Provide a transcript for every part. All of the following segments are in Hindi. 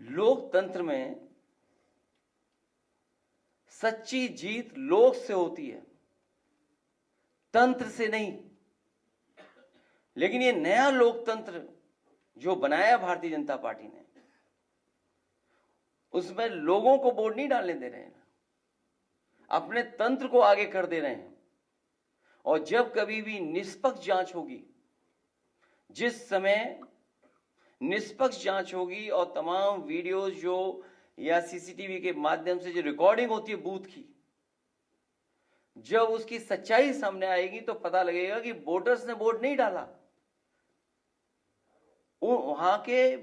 लोकतंत्र में सच्ची जीत लोक से होती है, तंत्र से नहीं। लेकिन ये नया लोकतंत्र जो बनाया भारतीय जनता पार्टी ने, उसमें लोगों को वोट नहीं डालने दे रहे हैं, अपने तंत्र को आगे कर दे रहे हैं। और जब कभी भी निष्पक्ष जांच होगी, जिस समय निष्पक्ष जांच होगी और तमाम वीडियोस जो या सीसीटीवी के माध्यम से जो रिकॉर्डिंग होती है बूथ की, जब उसकी सच्चाई सामने आएगी तो पता लगेगा कि वोटर्स ने वोट नहीं डाला, वहां के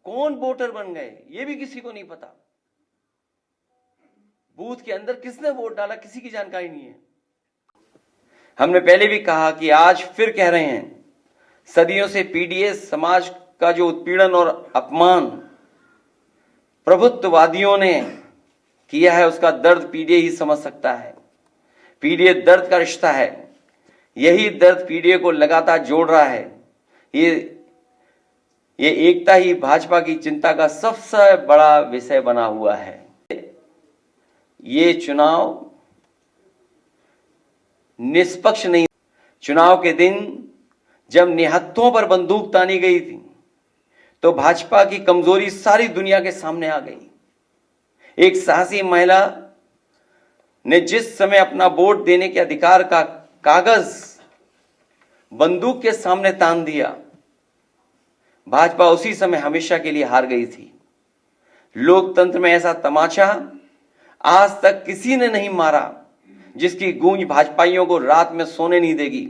कौन वोटर बन गए ये भी किसी को नहीं पता। बूथ के अंदर किसने वोट डाला किसी की जानकारी नहीं है। हमने पहले भी कहा कि आज फिर कह रहे हैं, सदियों से पीडीएस समाज का जो उत्पीड़न और अपमान प्रभुत्ववादियों ने किया है, उसका दर्द पीडीए ही समझ सकता है। पीडीए दर्द का रिश्ता है, यही दर्द पीडीए को लगातार जोड़ रहा है। ये एकता ही भाजपा की चिंता का सबसे बड़ा विषय बना हुआ है। ये चुनाव निष्पक्ष नहीं। चुनाव के दिन जब निहत्थों पर बंदूक तानी गई थी तो भाजपा की कमजोरी सारी दुनिया के सामने आ गई। एक साहसी महिला ने जिस समय अपना वोट देने के अधिकार का कागज बंदूक के सामने तान दिया, भाजपा उसी समय हमेशा के लिए हार गई थी। लोकतंत्र में ऐसा तमाचा आज तक किसी ने नहीं मारा जिसकी गूंज भाजपाइयों को रात में सोने नहीं देगी।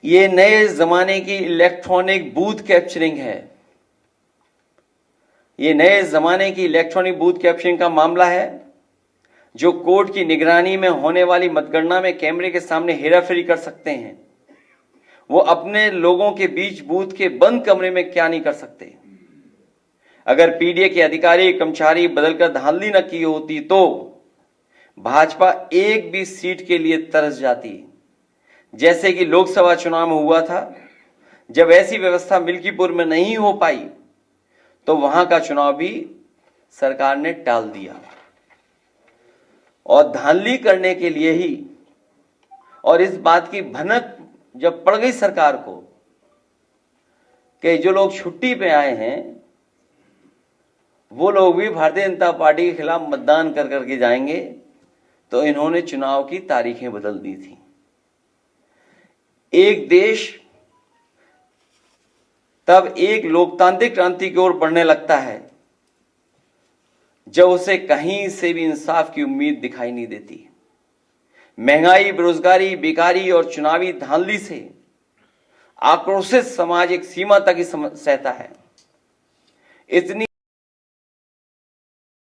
ये नए जमाने की इलेक्ट्रॉनिक बूथ कैप्चरिंग है। ये नए जमाने की इलेक्ट्रॉनिक बूथ कैप्चरिंग का मामला है, जो कोर्ट की निगरानी में होने वाली मतगणना में कैमरे के सामने हेराफेरी कर सकते हैं, वो अपने लोगों के बीच बूथ के बंद कमरे में क्या नहीं कर सकते। अगर पीडीए के अधिकारी कर्मचारी बदलकर धांधली न की होती तो भाजपा एक भी सीट के लिए तरस जाती, जैसे कि लोकसभा चुनाव में हुआ था। जब ऐसी व्यवस्था मिल्कीपुर में नहीं हो पाई तो वहां का चुनाव भी सरकार ने टाल दिया। और धांधली करने के लिए ही, और इस बात की भनक जब पड़ गई सरकार को कि जो लोग छुट्टी पे आए हैं वो लोग भी भारतीय जनता पार्टी के खिलाफ मतदान कर करके जाएंगे, तो इन्होंने चुनाव की तारीखें बदल दी थी। एक देश तब एक लोकतांत्रिक क्रांति की ओर बढ़ने लगता है जब उसे कहीं से भी इंसाफ की उम्मीद दिखाई नहीं देती। महंगाई, बेरोजगारी, बेकारी और चुनावी धांधली से आक्रोशित समाज एक सीमा तक ही सहता है। इतनी